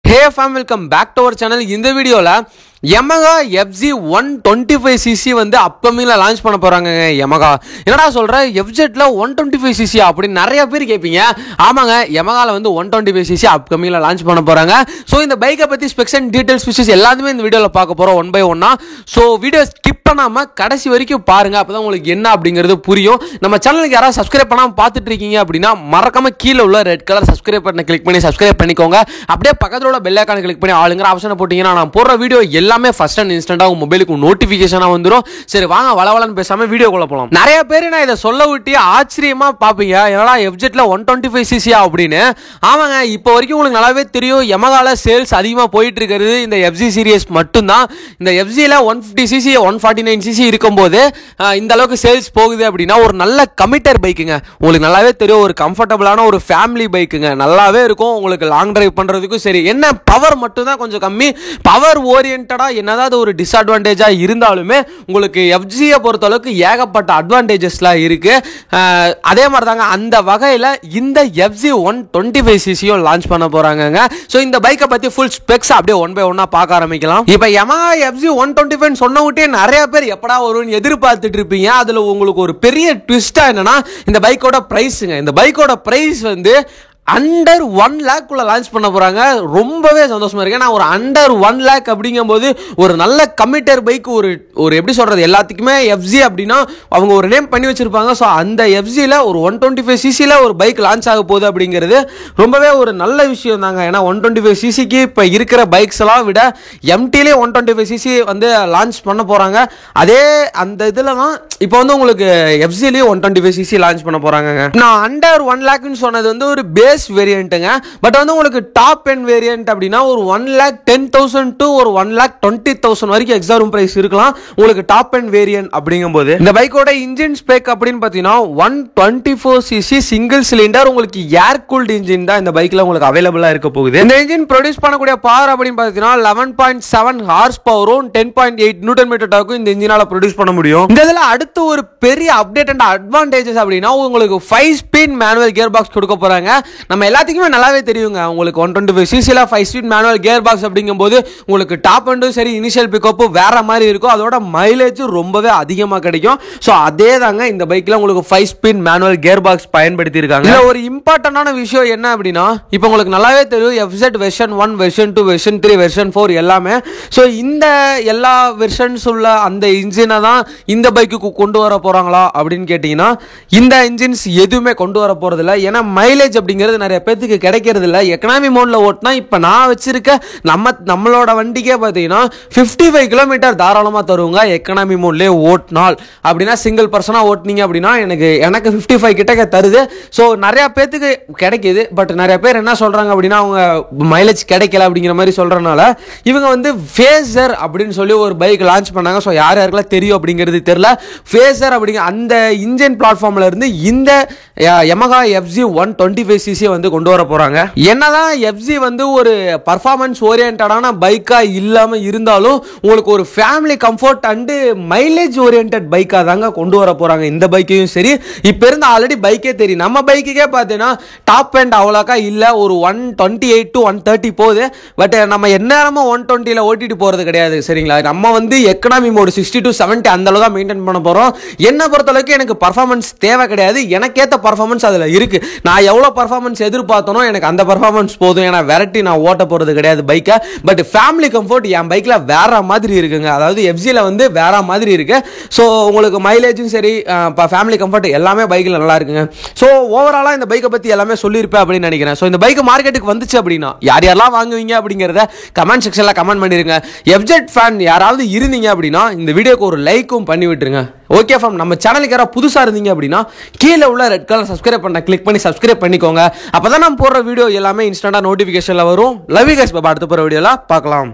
Hey fam, welcome back to our channel. In the video Yamaha FZ125cc வந்து அப்கமிங்ல launch பண்ண போறாங்க. Yamaha என்னடா சொல்ற, FZ ல 125cc அப்படி நிறைய பேர் கேப்பீங்க. ஆமாங்க, Yamahaல வந்து 125cc அப்கமிங்ல லான்ச் பண்ண போறாங்க. சோ இந்த பைக்கை பத்தி ஸ்பெக்ஸ் அண்ட் டீடைல்ஸ் விஷஸ் எல்லாமே இந்த வீடியோல பார்க்க போறோம் ஒன் பை ஒன்னா. சோ வீடியோ ஸ்கிப் பண்ணாம கடைசி வரைக்கும் பாருங்க, அப்பதான் உங்களுக்கு என்ன அப்படிங்கிறது புரியும். நம்ம சேனலுக்கு யாராவது சப்ஸ்கிரைப் பண்ணாம பார்த்துட்டு இருக்கீங்க அப்படின்னா மறக்காம கீழே உள்ள ரெட் கலர் சப்ஸ்கிரைப் பட்டனை கிளிக் பண்ணி சப்ஸ்கிரைப் பண்ணிக்கோங்க. அப்படியே பக்கத்துல உள்ள பெல் ஐகானை கிளிக் பண்ணி ஆளுங்கிற ஆப்ஷனை போட்டீங்கன்னா நான் போடுற வீடியோ எல்லாமே ஃபர்ஸ்ட் அண்ட் இன்ஸ்டன்ட்டா உங்க மொபைலுக்கு நோட்டிபிகேஷனா வந்துரும். சரி வாங்க வளவளன்னு பேசாம வீடியோக்குள்ள போலாம். நிறைய பேர் நான் இதை சொல்ல விட்டு ஆச்சரியமா பாப்பீங்க, என்னடா FZ ல 125cc அப்படின்னு. ஆமாங்க, இப்போ வரைக்கும் உங்களுக்கு நல்லாவே தெரியும் Yamahaல சேல்ஸ் அதிகமா போயிட்டு இருக்கிறது இந்த FZ சீரிஸ் மட்டும்தான். இந்த FZ ல 150cc 149cc இருக்கும்போது இந்த அளவுக்கு சேல்ஸ் போகுது அப்படின்னா ஒரு நல்ல கமிட்டர் பைக்குங்க. உங்களுக்கு நல்லாவே தெரியும், ஒரு கம்ஃபர்டபுளான ஒரு ஃபேமிலி பைக்குங்க. நல்லாவே இருக்கும் உங்களுக்கு லாங் டிரைவ் பண்றதுக்கும். சரி, என்ன பவர் மட்டும் தான் கொஞ்சம் கம்மி. பவர் ஓரியன்டா என்னதாவது ஒரு டிஸ்அட்வான்டேஜா இருந்தாலுமே உங்களுக்கு FZ பொறுத்த அளவுக்கு ஏகப்பட்ட அட்வான்டேஜஸ்லாம் இருக்கு. அதே மாதிரி தாங்க அந்த வகையில் இந்த FZ125cc லான்ச் பண்ண போறாங்க. ஸோ இந்த பைக்கை பத்தி ஃபுல் ஸ்பெக்ஸ் அப்படியே ஒன் பை ஒன்னா பார்க்க ஆரம்பிக்கலாம். இப்போ Yamaha FZ125 சொன்ன விட்டே நிறைய பேர் எப்படா வரும்னு எதிர்பார்த்துட்டு இருப்பீங்க. அதுல உங்களுக்கு ஒரு பெரிய ட்விஸ்டா என்னன்னா இந்த பைக்கோட பிரைஸுங்க. இந்த பைக்கோட பிரைஸ் வந்து அண்டர் 1 lakh லான்ச் பண்ண போறாங்க. ரொம்பவே சந்தோஷமா இருக்கு. நான் ஒரு அண்டர் 1 lakh அப்படிங்கும் போது ஒரு நல்ல கமிட்டர் பைக், ஒரு எப்படி சொல்றது, எல்லாத்துக்குமே FZ அப்படின்னா அவங்க ஒரு நேம் பண்ணி வச்சிருப்பாங்க. ஸோ அந்த FZ ல ஒரு 125cc ல ஒரு பைக் லான்ச் ஆக போகுது அப்படிங்கிறது ரொம்பவே ஒரு நல்ல விஷயம் தாங்க. ஏன்னா 125cc இப்போ இருக்கிற பைக்ஸ் எல்லாம் விட MT-லே 125cc வந்து லான்ச் பண்ண போறாங்க. அதே அந்த இதுல தான் இப்போ வந்து உங்களுக்கு FZ-லயே 125cc லான்ச் பண்ண போறாங்க. நான் அண்டர் 1 lakh சொன்னது வந்து ஒரு பேஸ் வேரியன்ட்ங்க. பட் வந்து உங்களுக்கு டாப் எண்ட் வேரியன்ட் அப்படின்னா ஒரு 1,10,000 to ஒரு 1,20,000 வரைக்கும் எக்ஸாம் பிரைஸ் இருக்கலாம் உங்களுக்கு டாப் எண்ட் வேரியன்ட் அப்படிங்கும்போது. இந்த பைக்கோட இன்ஜின் ஸ்பெக் அப்படின்னு பார்த்தீங்கன்னா 124cc சிங்கிள் சிலிண்டர் உங்களுக்கு ஏர் கூல்டு இன்ஜின் தான் இந்த பைக்ல உங்களுக்கு அவைலபிளா இருக்க போகுது. இந்த இன்ஜின் ப்ரொடியூஸ் பண்ணக்கூடிய பவர் அப்படின்னு பார்த்தீங்கன்னா 11.7 ஹார்ஸ் பவரும் 10.8 நியூட்டன் மீட்டர் டார்க்கும் இந்த இன்ஜினால ப்ரொடியூஸ் பண்ண முடியும். இந்த இதில் அடுத்து ஒரு பெரிய அப்டேட் அண்ட் அட்வான்டேஜஸ் அப்படின்னா உங்களுக்கு 5 ஸ்பீட் மேனுவல் கியர் பாக்ஸ் கொடுக்க போறாங்க. நம்ம எல்லாத்துக்குமே நல்லாவே தெரியுங்க, உங்களுக்கு 125cc ல 5 ஸ்பீட் மேனுவல் கியர் பாக்ஸ் அப்படிங்கும்போது உங்களுக்கு டாப் அண்டும் சரி இனிஷியல் பிக்கப் வேற மாதிரி இருக்கும். அதோட மைலேஜ் ரொம்பவே அதிகமாக கிடைக்கும். ஸோ அதே தாங்க இந்த பைக்ல உங்களுக்கு 5 ஸ்பீட் மேனுவல் கியர் பாக்ஸ் பயன்படுத்தி இருக்காங்க. ஒரு இம்பார்ட்டன்டான விஷயம் என்ன அப்படின்னா, இப்போ உங்களுக்கு நல்லாவே தெரியும் FZ version 1 version 2 version 3 version 4 எல்லாமே. ஸோ இந்த எல்லா வெர்ஷன்ஸ் உள்ள அந்த இன்ஜினை தான் இந்த பைக்குக்கு கொண்டு வர போறாங்களா அப்படின்னு கேட்டீங்கன்னா இந்த இன்ஜின்ஸ் எதுவுமே கொண்டு வர போறது இல்லை. ஏன்னா மைலேஜ் அப்படிங்கிறது நிறைய பேருக்கு கிடைக்கிறது இல்லை. எக்கனாமி மோட்ல ஓட்டினா இப்போ நான் வச்சிருக்க நம்மளோட வண்டிக்கே பார்த்தீங்கன்னா 55 கிலோமீட்டர் தாராளமாக தருவாங்க எக்கனாமி மோட்லேயே ஓட்டினால். அப்படின்னா சிங்கிள் பர்சனா ஓட்டினீங்க அப்படின்னா எனக்கு 55 கிட்ட தருது. ஸோ நிறைய பேருக்கு கிடைக்குது. பட் நிறைய பேர் என்ன சொல்றாங்க அப்படின்னா அவங்க மைலேஜ் கிடைக்கல அப்படிங்கிற மாதிரி சொல்றதுனால இவங்க வந்து ஃபேசர் அப்படின்னு சொல்லி ஒரு பைக் லான்ச் பண்ணாங்க. ஸோ யார் யாருக்கெல்லாம் தெரியும் அப்படிங்கிறது தெரியல. ஃபேசர் அப்படிங்கிற அந்த இன்ஜின் பிளாட்ஃபார்ம்ல இருந்து இந்த Yamaha FZ125cc வந்து கொண்டு வர போறாங்க. என்னதான் FZ வந்து ஒரு பர்ஃபார்மன்ஸ் ஓரியன்டான பைக்கா இல்லாம இருந்தாலும் உங்களுக்கு ஒரு family comfort and mileage oriented பைக்கா தாங்க கொண்டு வர போறாங்க இந்த பைக்கையும். சரி, இப்ப இருந்து ஆல்ரெடி பைக்கே தெரியும். நம்ம பைக்குக்கே பார்த்தீங்கன்னா டாப் எண்ட் அவ்வளோக்கா இல்ல, ஒரு 128 to 130 போகுது. பட் நம்ம எந்நேரமும் 120ல ஓட்டிட்டு போறது கிடையாது. சரிங்களா, நம்ம வந்து எக்கனாமி மோடு 60 to 70 அந்த அளவு தான் மெயின்டைன் பண்ண போறோம். என்ன பொறுத்தளவுக்கு எனக்கு பர்ஃபார்மன்ஸ் தேவை கிடையாது. எனக்கேற்ற பர்ஃபார்மன்ஸ் அதுல இருக்கு. நான் எவ்வளவு பர்ஃபார்மன்ஸ் எதிர்பார்த்தனோ எனக்கு அந்த பர்ஃபார்மன்ஸ் போதும். ஏன்னா வெரைட்டி நான் ஓட்ட போறது கிடையாது பைக்கை. பட் ஃபேமிலி கம்ஃபர்ட் என் பைக்ல வேற மாதிரி இருக்குங்க. அதாவது FZ-ல வந்து வேற மாதிரி இருக்கு. ஸோ உங்களுக்கு மைலேஜும் சரி ஃபேமிலி கம்ஃபர்ட் எல்லாமே பைக்ல நல்லா இருக்குங்க. ஸோ ஓவராலா இந்த பைக்கை பத்தி எல்லாமே சொல்லியிருப்பேன் அப்படின்னு நினைக்கிறேன். ஸோ இந்த பைக் மார்க்கெட்டுக்கு வந்துச்சு அப்படின்னா யார் யாரெல்லாம் வாங்குவீங்க அப்படிங்கிறத கமெண்ட் செக்ஷன்ல கமெண்ட் பண்ணிருங்க. FZ ஃபேன் யாராவது இருந்தீங்க அப்படின்னா இந்த வீடியோக்கு ஒரு லைக்கும் பண்ணி விட்டுருங்க. ஓகே ஃப்ரம் நம்ம சேனலுக்கு யாராவது புதுசா இருந்தீங்க அப்படின்னா கீழே உள்ள ரெட் கலர் சப்ஸ்கிரைப் பண்ண கிளிக் பண்ணி சப்ஸ்கிரைப் பண்ணிக்கோங்க. அப்பதான் நம்ம போடுற வீடியோ எல்லாமே இன்ஸ்டன்டா நோட்டிபிகேஷன்ல வரும். லவ் யூ கைஸ், அடுத்த போற வீடியோல பார்க்கலாம்.